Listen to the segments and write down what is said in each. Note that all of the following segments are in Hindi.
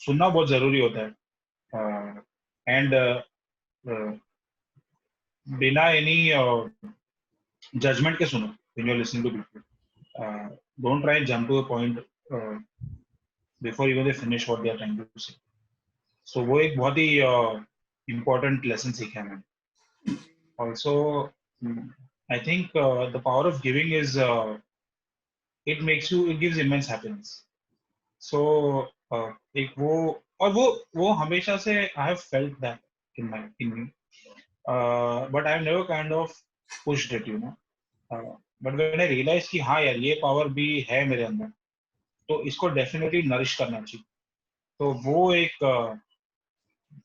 सुनना बहुत जरूरी होता है, एंड बिना एनी जजमेंट के सुनो when you're listening to people. Don't try and jump to a point before even they finish what they are trying to say. So वो एक बहुत ही important lesson सीखा है मैंने. Also, I think the power of giving is it gives immense happiness. So एक वो और वो हमेशा से I have felt that in me. But I've never kind of pushed it, you know. But when I realized कि हाँ यार ये power भी है मेरे अंदर, तो इसको definitely nourish करना चाहिए. तो वो एक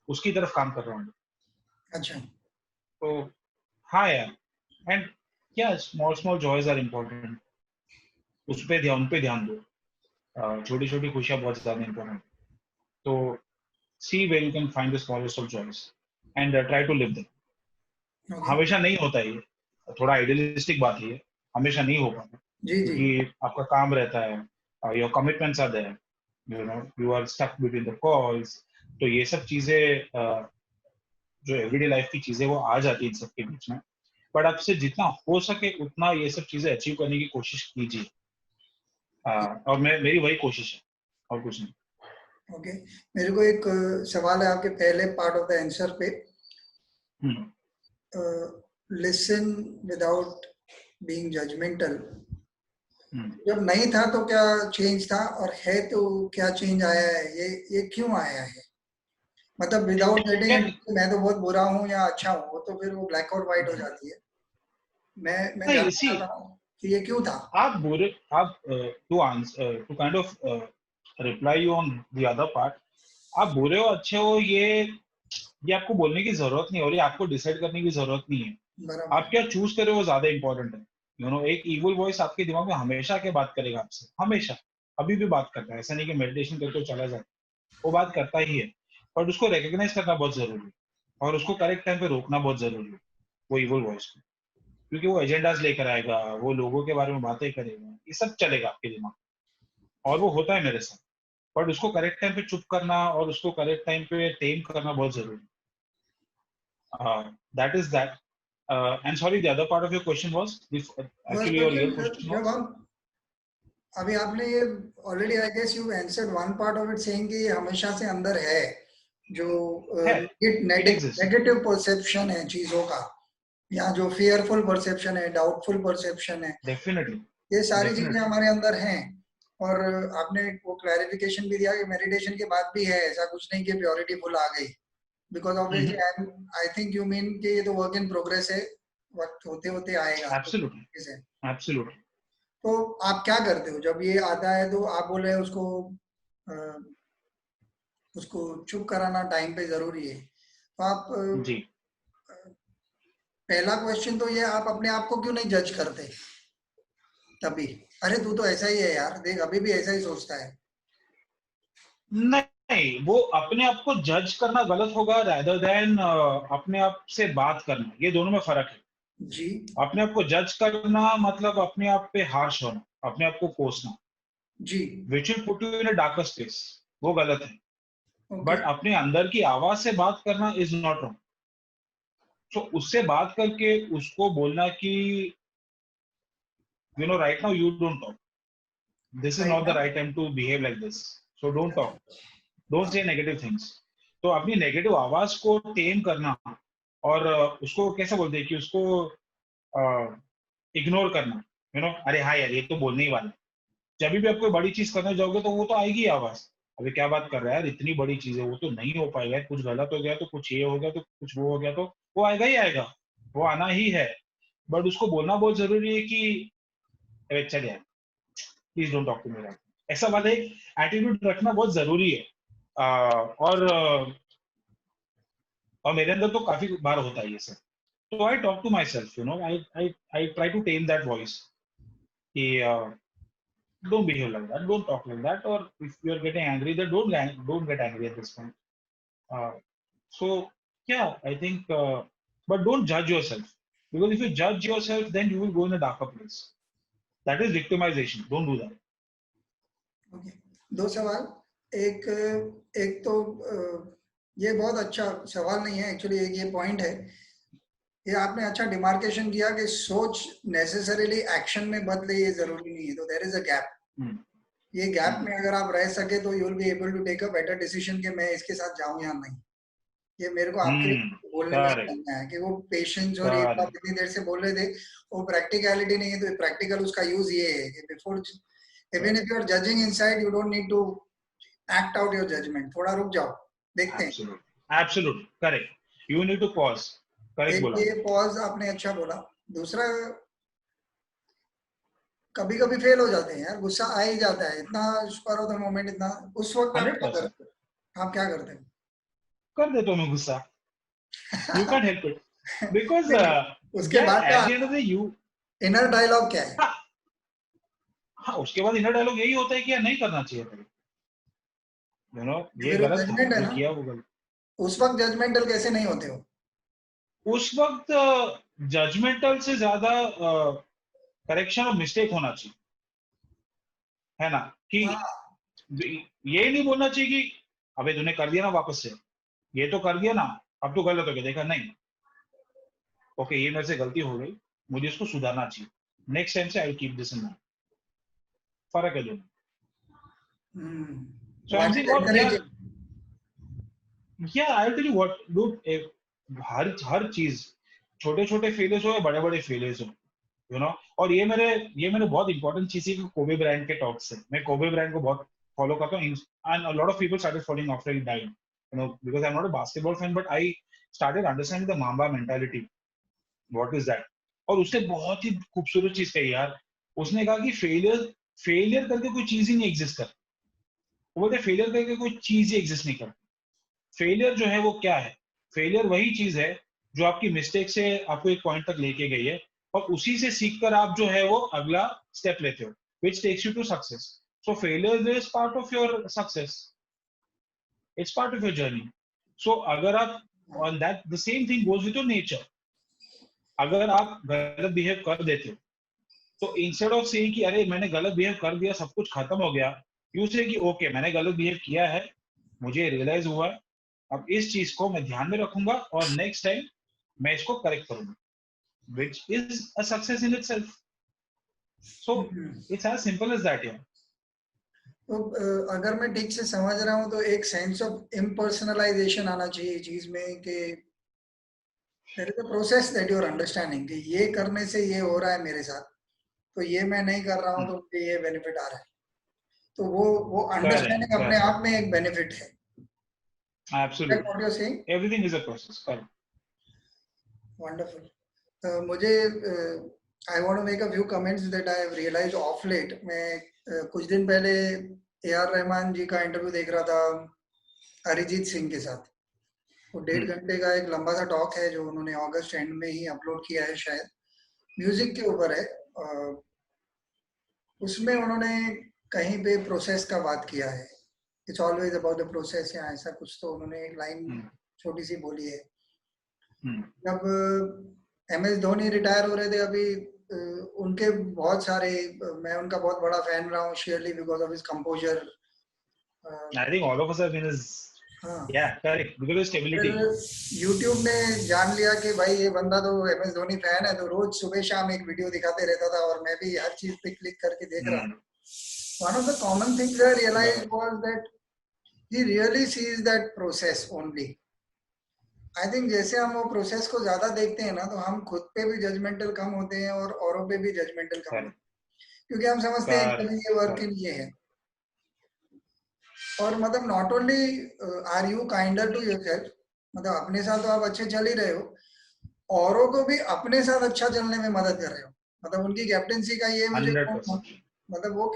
उसकी तरफ काम कर रहा हूँ. अच्छा. तो हाँ यार, and yeah, small joys are important. उन पे ध्यान दो. छोटी छोटी खुशियाँ बहुत ज्यादा important. तो see where you can find the smallest of joys and try to live them. Okay. हमेशा नहीं होता ये, थोड़ा आइडियलिस्टिक बात है ये, हमेशा नहीं हो पाता क्योंकि आपका काम रहता है, your commitments are there, you know, you are stuck between the calls. तो ये सब चीजें जो एवरीडे लाइफ की चीजें वो आ जाती है इन सबके बीच में. बट आपसे जितना हो सके उतना ये सब चीजें अचीव करने की कोशिश कीजिए. और मेरी वही कोशिश है और कुछ नहीं. ओके. मेरे को एक सवाल है आपके पहले पार्ट ऑफ द आंसर पे. Listen without being judgmental. जब नहीं था तो क्या चेंज था, और है तो क्या चेंज आया है? ये क्यों आया है? मतलब विदाउट गेटिंग मैं तो बहुत बुरा हूँ या अच्छा हूँ, वो तो फिर वो ब्लैक और व्हाइट हो जाती है. मैं जानना चाहता हूँ कि ये क्यों था. आप बुरे आप to kind of reply you on the other part. आप बुरे हो अच्छे हो ये आपको बोलने की जरूरत नहीं, और ये आपको डिसाइड करने की जरूरत नहीं है. आप क्या चूज करें वो ज्यादा इंपॉर्टेंट है. यू नो, एक इविल वॉइस आपके दिमाग में हमेशा के बात करेगा आपसे, हमेशा, अभी भी बात करता है. ऐसा नहीं कि मेडिटेशन करके चला जाए, वो बात करता ही है. बट उसको रिकॉग्नाइज करना बहुत जरूरी है, और उसको करेक्ट टाइम पे रोकना बहुत जरूरी है, वो इविल वॉइस को. क्योंकि वो एजेंडाज लेकर आएगा, वो लोगों के बारे में बातें करेगा, ये सब चलेगा आपके दिमाग, और वो होता है मेरे साथ. बट उसको करेक्ट टाइम पे चुप करना और उसको करेक्ट टाइम पे टेम करना बहुत जरूरी है. That is that. And sorry, the other part of your question was, actually your real question जब was. हम अभी आपने ये already I guess you answered one part of it saying कि ये हमेशा से अंदर है, जो नेगेटिव परसेप्शन है चीजों का, या जो फियरफुल परसेप्शन है, डाउटफुल परसेप्शन है. Definitely. ये सारी चीजें हमारे अंदर हैं. और आपने वो क्लैरिफिकेशन भी दिया कि मेडिटेशन के बाद भी है, ऐसा कुछ नहीं कि प्योरिटी फुल आ गई. Because obviously I think you mean कि ये तो वर्क इन प्रोग्रेस है, वक्त होते होते आएगा. Absolutely. Absolutely. तो आप क्या करते हो जब ये आता है? तो आप बोल रहे हैं उसको चुप कराना टाइम पे जरूरी है. तो आप जी. पहला क्वेश्चन तो ये, आप अपने आप को क्यों नहीं जज करते तभी? अरे तू तो ऐसा ही है यार, देख अभी भी ऐसा ही सोचता है. नहीं, वो अपने आप को जज करना गलत होगा rather than अपने आप से बात करना. ये दोनों में फर्क है जी. अपने आप को जज करना मतलब अपने आप पे हार्श होना, अपने आप को कोसना जी. which will put you in a darker space, वो गलत है. But Okay. अपने अंदर की आवाज से बात करना इज नॉट रॉन्ग. तो उससे बात करके उसको बोलना कि you know, right now you don't talk, this is Right not the now? right time to behave like this, so don't talk, don't say negative things. तो अपनी नेगेटिव आवाज को टेम करना, और उसको कैसे बोलते हैं कि उसको इग्नोर करना. यू नो, अरे हाँ यार ये तो बोलने ही वाला है. जब भी आप कोई बड़ी चीज करने जाओगे तो वो तो आएगी आवाज, अभी क्या बात कर रहा है यार, इतनी बड़ी चीज है, वो तो नहीं हो पाएगा, कुछ गलत हो गया तो, कुछ ये हो गया तो, कुछ वो हो गया तो, वो आएगा ही आएगा, वो आना ही है. बट उसको बोलना बहुत जरूरी है कि अरे चल यार, please don't talk to me, ऐसा वाला एक एटीट्यूड रखना बहुत जरूरी है. और मेरे अंदर तो काफी बार होता है ये सब. तो I talk to myself, you know, I try to tame that voice कि don't behave like that, don't talk like that, or if you're getting angry, then don't get angry at this point. So yeah, I think, but don't judge yourself, because if you judge yourself, then you will go in a darker place. That is victimization. Don't do that. Okay. दो सवाल. एक एक तो ये बहुत अच्छा सवाल नहीं है एक्चुअली, एक ये पॉइंट है, ये आपने अच्छा डिमार्केशन किया कि सोच नेसेसरीली एक्शन में बदले ये जरूरी नहीं है, तो देयर इज अ गैप। ये गैप में अगर आप रह सके तो you will be able to take a better decision कि मैं इसके साथ जाऊं या नहीं। ये मेरे को आपके बोलने में करेक्ट समझना है कि वो पेशेंस और ये आप करेक्ट इतनी देर से बोल रहे थे, वो प्रैक्टिकलिटी नहीं है, तो प्रैक्टिकल उसका यूज ये है कि before even if you are judging inside, you don't need to act out your judgment, थोड़ा रुक जाओ, देखते हैं। Absolute correct, you need to pause, correct एक बोला। ये पॉज आपने अच्छा बोला। दूसरा, कभी कभी फेल हो जाते हैं यार, गुस्सा आ ही जाता है, इतना स्पर ऑफ द मोमेंट, इतना, उस वक्त आप क्या 100% करते हो? आप क्या करते हो? कर देता हूँ मैं गुस्सा, you can help it because नहीं, उसके यार बाद एट का the end of the you, inner dialogue क्या है? हाँ उसके बाद इनर डायलॉग यही होता है कि यार नहीं करना चाहिए था, यू नो ये फिर वो गलत था, जजमेंट है जो ना, किया वो गलत। उस वक्त जजमेंटल कैसे नहीं होते हो? उस वक्त जजमेंटल से ज्यादा करेक्शन और मिस्टेक होना चाहिए, है ना, कि हाँ। ये नहीं बोलना चाहिए कि अबे तूने कर दिया ना वापस से, ये तो कर दिया ना, अब तो गलत हो गया, देखा नहीं, ओके ये मेरे से गलती हो गई, मुझे इसको सुधारना चाहिए, नेक्स्ट टाइम से I keep this in mind, फर्क है दोनों। So I am what is saying, और यार encouraging? I tell you what dude, हर चीज, छोटे छोटे फेलियर्स हो या बड़े बड़े फेलियर्स हो, यू नो, और ये मेरे बहुत इंपॉर्टेंट चीज है कि कोबे ब्रायंट के टॉक से, मैं कोबे ब्रायंट को बहुत फॉलो करता हूँ, and a lot of people started following after he died, you know, because I am not a basketball fan, but I started understanding the mamba mentality, what is that. और उसने बहुत ही खूबसूरत चीज कही यार, उसने कहा कि फेलियर फेलियर करके कोई चीज ही नहीं एग्जिस्ट कर, वो बोलते फेलियर करके कोई चीज ही एग्जिस्ट नहीं कर, फेलियर जो है वो क्या है, फेलियर वही चीज है जो आपकी मिस्टेक से आपको एक पॉइंट तक लेके गई है, और उसी से सीखकर आप जो है वो अगला स्टेप लेते हो, which takes you to success. So failure is part of your success, it's part of your journey. So अगर आप, on that the same thing goes with your nature, अगर आप गलत बिहेव कर देते हो, तो इंस्टेड ऑफ सेइंग कि अरे मैंने गलत बिहेव कर दिया सब कुछ खत्म हो गया, यू से कि ओके मैंने गलत बिहेव किया है, मुझे रियलाइज हुआ है, अब इस चीज को मैं ध्यान में रखूंगा और नेक्स्ट टाइम मैं इसको करेक्ट करूंगा, which is a success in itself. So it's as simple as that, yeah. तो अगर मैं ठीक से समझ रहा हूँ तो एक सेंस ऑफ इम्पर्सनलाइजेशन आना चाहिए चीज में कि there is a process that you are understanding कि ये करने से ये हो रहा है मेरे साथ, तो ये मैं नहीं कर रहा हूँ तो मुझे ये बेनिफिट आ रहा है, तो वो Correct, अंडरस्टैंडिंग अपने correct. आप में एक बेनिफिट है। That's Absolutely. what you're saying? Everything is a process. Correct. Wonderful. मुझे I want to make a few comments that I have realised of late. मैं कुछ दिन पहले ए आर रहमान जी का इंटरव्यू देख रहा था अरिजीत सिंह के साथ। वो 1.5 घंटे का एक लंबा सा टॉक है जो उन्होंने अगस्त एंड में ही अपलोड किया है शायद, म्यूजिक के ऊपर है। उसमें उन्होंने कहीं पे प्रोसेस का बात किया है, it's always about the process या ऐसा कुछ, तो उन्होंने एक लाइन छोटी सी बोली है। जब एम एस धोनी रिटायर हो रहे थे अभी, उनके बहुत सारे, मैं उनका बहुत बड़ा फैन रहा हूँ sheerly because of his composer. I think all of us have been his, हाँ, yeah, correct, because of फिर stability. यूट्यूब ने जान लिया कि भाई ये बंदा तो एम एस धोनी फैन है, तो रोज सुबह शाम एक वीडियो दिखाते रहता था और मैं भी हर चीज पे क्लिक करके देख रहा था। One of the common things I realized was that he really sees that process only. I think जैसे हम वो प्रोसेस को ज्यादा देखते हैं ना, तो हम खुद पे भी जजमेंटल कम होते हैं और औरों पे भी जजमेंटल कम होते Correct, हैं, क्योंकि हम समझते हैं कि ये वर्क इन ये है। और मतलब not only are you kinder to yourself, मतलब अपने साथ तो आप अच्छे चल ही रहे हो, औरों को भी अपने साथ अच्छा चलने में मदद कर रहे हो। मतलब उनकी कैप्टेंसी का ये मुझे 100%. मतलब वो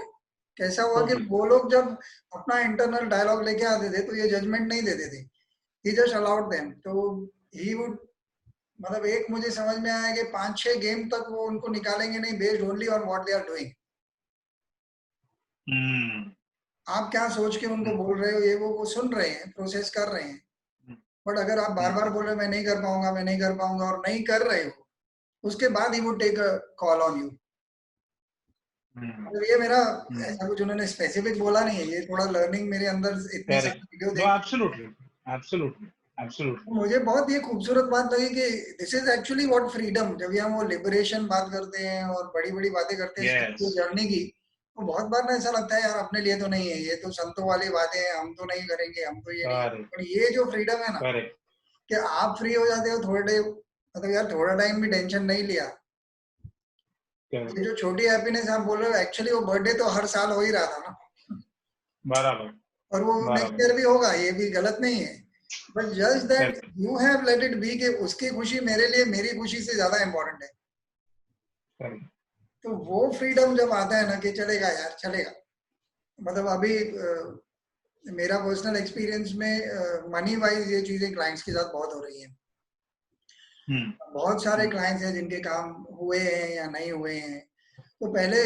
कैसा हुआ कि Totally. वो लोग जब अपना इंटरनल डायलॉग लेके आते थे तो ये जजमेंट नहीं देते थे, ही जस्ट अलाउड देम। तो ही वुड, मतलब एक मुझे समझ में आया कि 5-6 गेम तक वो उनको निकालेंगे नहीं based only on what they are doing. आप क्या सोच के उनको बोल रहे हो ये वो सुन रहे हैं, प्रोसेस कर रहे हैं। बट अगर आप बार बार बोल रहे हो मैं नहीं कर पाऊंगा, मैं नहीं कर पाऊंगा, और नहीं कर रहे हो, उसके बाद ही वो take a call on you. मतलब ये मेरा ऐसा कुछ उन्होंने स्पेसिफिक बोला नहीं है, ये थोड़ा लर्निंग मेरे अंदर इतनी सारी वीडियो नो, देख, एब्सोल्युटली एब्सोल्युटली एब्सोल्युटली। मुझे बहुत ये खूबसूरत बात लगी कि this is actually what freedom, जब ये हम वो लिबरेशन बात करते हैं और बड़ी बड़ी बातें करते हैं यस, जर्नी की, तो बहुत बार ना ऐसा लगता है यार अपने लिए तो नहीं है, ये तो संतों वाली बातें हैं, हम तो नहीं करेंगे, हम तो ये नहीं। करेक्ट पर ये जो फ्रीडम है ना, करेक्ट कि आप फ्री हो जाते हो थोड़े टाइम, मतलब यार थोड़ा टाइम भी टेंशन नहीं लिया, करेक्ट, ये जो छोटी हैप्पीनेस आप बोल रहे हो, एक्चुअली वो बर्थडे तो हर साल हो ही रहा था ना, बराबर और वो नेक्स्ट बराबर, ईयर भी होगा, ये भी गलत नहीं है, but just that correct you have let it be कि उसकी खुशी मेरे लिए मेरी खुशी से ज्यादा इंपॉर्टेंट है। करेक्ट। तो वो फ्रीडम जब आता है ना कि चलेगा यार चलेगा, मतलब अभी मेरा पर्सनल एक्सपीरियंस में मनी वाइज ये चीजें क्लाइंट्स के साथ बहुत हो रही हैं। बहुत सारे क्लाइंट्स हैं जिनके काम हुए हैं या नहीं हुए हैं, तो पहले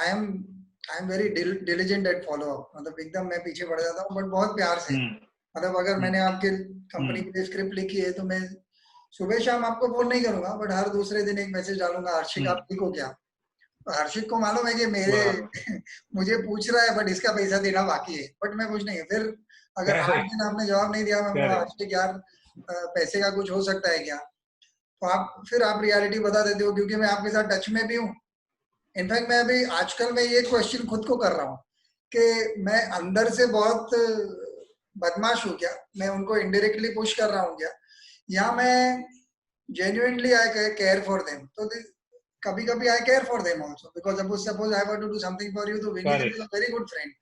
I am very diligent at follow up, मतलब एकदम मैं पीछे पड़ जाता हूँ, बट बहुत प्यार से, मतलब अगर मैंने आपके कंपनी के लिए स्क्रिप्ट लिखी है तो मैं सुबह शाम आपको फोन नहीं करूंगा, बट हर दूसरे दिन एक मैसेज डालूंगा, हर्षिक आप ठीक हो क्या? तो हर्षित को मालूम है कि मेरे बराबर, मुझे पूछ रहा है, बट इसका पैसा देना बाकी है, बट मैं कुछ नहीं, फिर अगर 8 दिन करेक्ट आपने जवाब नहीं दिया, मैं बोला करेक्ट, हर्षित यार पैसे का कुछ हो सकता है क्या? तो आप रियलिटी बता देते हो, क्योंकि मैं आपके साथ टच में भी हूँ। इनफैक्ट मैं अभी आजकल मैं ये क्वेश्चन खुद को कर रहा हूँ कि मैं अंदर से बहुत बदमाश हूँ क्या, मैं उनको इनडायरेक्टली पुश कर रहा हूँ क्या, या मैं genuinely I care for them. So this, कभी कभी I care for them also, because suppose I were to do something for you, तो Vinny is correct a very good friend.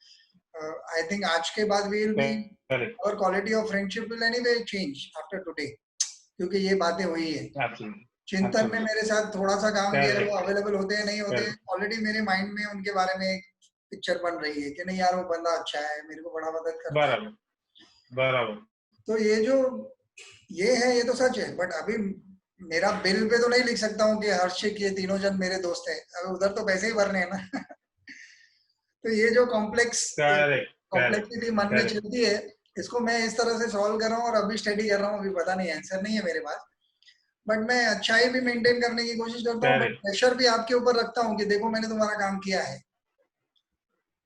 I think आज के बाद we will be, correct, our quality of friendship will anyway change after today, क्योंकि ये बातें हुई है। एब्सोल्युटली चिंतन ने एब्सोल्युटली, मेरे साथ थोड़ा सा काम किया है, वो करेक्ट अवेलेबल होते हैं नहीं होते, करेक्ट, ऑलरेडी मेरे माइंड में उनके बारे में एक पिक्चर बन रही है कि नहीं यार वो बंदा अच्छा है, मेरे को बड़ा मदद करता है। बराबर बराबर, तो ये जो ये है ये तो सच है, बट अभी मेरा बिल पे तो नहीं लिख सकता हूँ कि हर्षिक ये तीनों जन मेरे दोस्त हैं, अब उधर तो पैसे ही भरने हैं ना। तो ये जो करेक्ट करेक्ट कॉम्प्लेक्सिटी मन में करेक्ट चलती है, इसको मैं इस तरह से सॉल्व कर रहा हूँ और अभी स्टडी कर रहा हूँ, अभी पता नहीं आंसर नहीं है मेरे पास, बट मैं अच्छाई भी मेंटेन करने की कोशिश करता हूँ, बट करेक्ट, प्रेशर भी आपके ऊपर रखता हूँ कि देखो मैंने तुम्हारा काम किया है,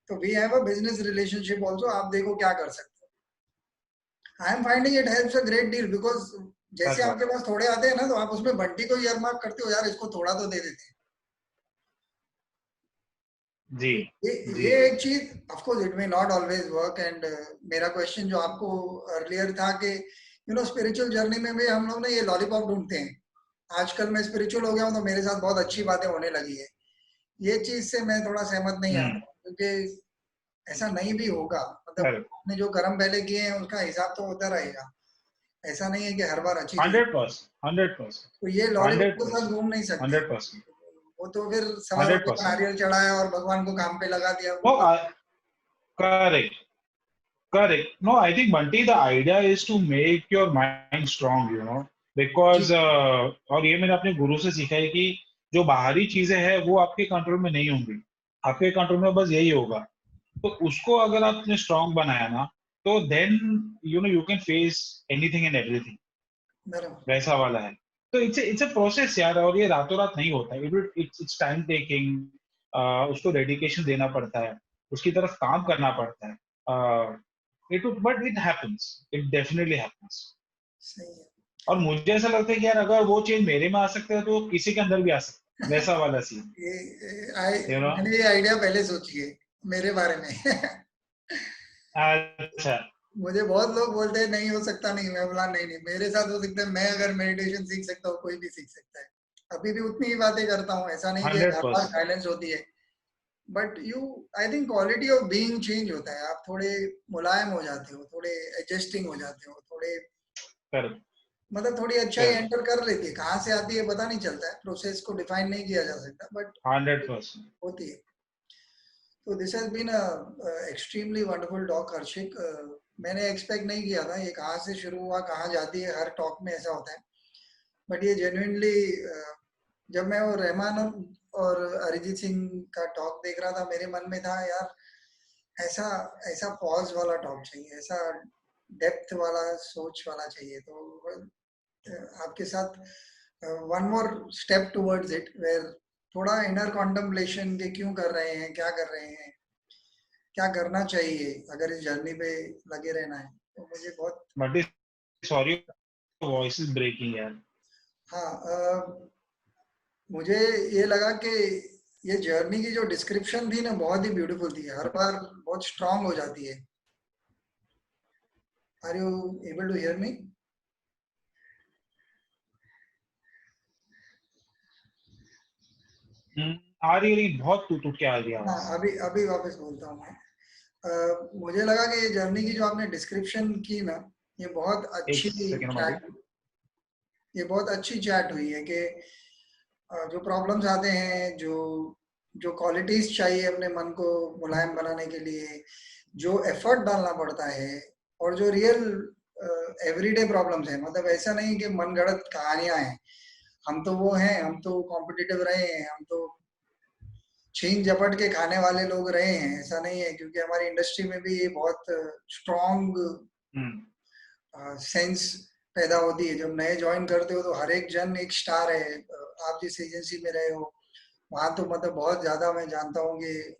तो we have a business relationship also, आप देखो क्या कर सकते हो। I am finding it helps a great deal, because such जैसे बात, आपके पास थोड़े आते हैं ना, तो आप उसमें बंटी को ईयरमार्क करते हो, यार इसको थोड़ा तो दे देते जी हैं। जी, ये एक चीज, of course it may not always work, and मेरा क्वेश्चन जो आपको अर्लियर था कि स्पिरिचुअल जर्नी में भी हम लोग ना ये लॉलीपॉप ढूंढते हैं, आजकल मैं स्पिरिचुअल हो गया हूँ तो मेरे साथ बहुत अच्छी बातें होने लगी है, ये चीज से मैं थोड़ा सहमत नहीं आता, क्योंकि ऐसा नहीं भी होगा, मतलब करेक्ट, आपने जो कर्म पहले किए हैं उसका हिसाब तो होता रहेगा, ऐसा नहीं है कि हर बार अच्छी चीज, 100%, 100%, तो ये लॉलीपॉप के साथ 100%, घूम नहीं सकते, 100%, वो तो फिर सवा रोटी का 100%. नारियल चढ़ाया और भगवान को काम पे लगा दिया, वो No, correct, correct. No, I think Bunty, the idea is to make your mind strong, because और ये मैंने अपने गुरु से सीखा है कि जो बाहरी चीजें हैं वो आपके कंट्रोल में नहीं होंगी, आपके कंट्रोल में बस यही होगा। तो उसको अगर आपने स्ट्रांग बनाया ना, तो then you can face anything and everything, बराबर। वैसा वाला है। तो इट्स अ प्रोसेस यार, और ये रातों रात नहीं होता है, इट्स टाइम टेकिंग, उसको डेडिकेशन देना पड़ता है, उसकी तरफ काम करना पड़ता है, but it happens, it definitely happens. सही है। और मुझे ऐसा लगता है कि यार अगर वो चेंज मेरे में आ सकता है तो किसी के अंदर भी आ सकता है, वैसा वाला सीन, यू नो। मैंने ये आइडिया पहले सोची है मेरे बारे में। अच्छा, मुझे बहुत लोग बोलते हैं नहीं हो सकता, नहीं, मैं बोला नहीं नहीं, मेरे साथ हो सकता है, मैं अगर मेडिटेशन सीख सकता हूँ कोई भी सीख सकता है, अभी भी उतनी ही बातें करता हूँ, ऐसा नहीं कि हंड्रेड हर बार परसेंट साइलेंस होती है, but I think quality of being change होता है, आप थोड़े मुलायम हो जाते हो, थोड़े एडजस्टिंग हो जाते हो, थोड़े करेक्ट मतलब थोड़ी अच्छाई करेक्ट, एंटर कर लेती है, कहाँ से आती है पता नहीं चलता है, प्रोसेस को डिफाइन नहीं किया जा सकता, बट 100%। होती है। तो this has been a extremely wonderful talk Harshik, मैंने एक्सपेक्ट नहीं किया था ये कहाँ से शुरू हुआ कहाँ जाती है, हर टॉक में ऐसा होता है, बट ये जेन्युइनली जब मैं वो रहमान और अरिजीत सिंह का टॉक देख रहा था, मेरे मन में था यार ऐसा ऐसा पॉज वाला टॉक चाहिए, ऐसा डेप्थ वाला सोच वाला चाहिए, तो आपके साथ one more step towards it, where थोड़ा इनर कॉन्टम्पलेशन के क्यों कर रहे हैं, क्या कर रहे हैं, क्या करना चाहिए अगर इस जर्नी पे लगे रहना है। तो मुझे बहुत but sorry, voice is breaking यार। हाँ, मुझे ये लगा कि ये जर्नी की जो डिस्क्रिप्शन थी ना बहुत ही ब्यूटीफुल थी, हर बार बहुत स्ट्रांग हो जाती है। Are you able to hear me? आ रही बहुत टूट टूट के आ रही है हाँ, आवाज। अभी अभी वापस बोलता हूँ मैं। मुझे लगा कि ये जर्नी की जो आपने डिस्क्रिप्शन की ना, ये बहुत एक अच्छी सेकंड में चैट, ये बहुत अच्छी चैट हुई है कि जो प्रॉब्लम्स आते हैं, जो जो क्वालिटीज चाहिए अपने मन को मुलायम बनाने के लिए, जो एफर्ट डालना पड़ता है, और जो रियल एवरीडे प्रॉब्लम्स है, मतलब ऐसा नहीं कि मनगढ़ंत कहानियां हैं। हम तो वो हैं, हम तो कॉम्पिटिटिव रहे हैं, हम तो छीन झपट के खाने वाले लोग रहे हैं, ऐसा नहीं है, क्योंकि हमारी इंडस्ट्री में भी ये बहुत स्ट्रॉन्ग सेंस पैदा होती है। जब नए ज्वाइन करते हो तो हर एक जन एक स्टार है। आप जिस एजेंसी में रहे हो वहाँ तो मतलब बहुत ज्यादा मैं जानता हूँ कि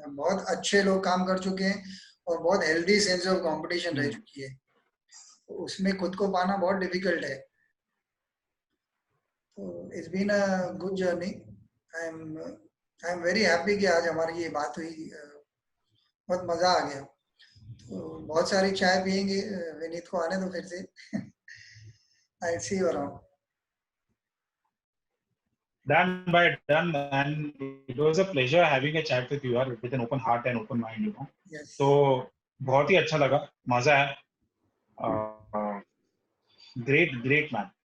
बहुत अच्छे लोग काम कर चुके हैं और बहुत हेल्दी सेंस ऑफ कंपटीशन रह चुकी है, तो उसमें खुद को पाना बहुत डिफिकल्ट है। तो it's been a good journey. I am very happy कि आज हमारी ये बात हुई, बहुत मजा आ गया। तो बहुत सारी चाय पियेंगे, विनीत को आने दो फिर से। I see you around. Done by done, and it was a pleasure having a chat with you यार, with an open heart and open mind, you know. Yes, तो बहुत ही अच्छा लगा, मजा है। Great great man.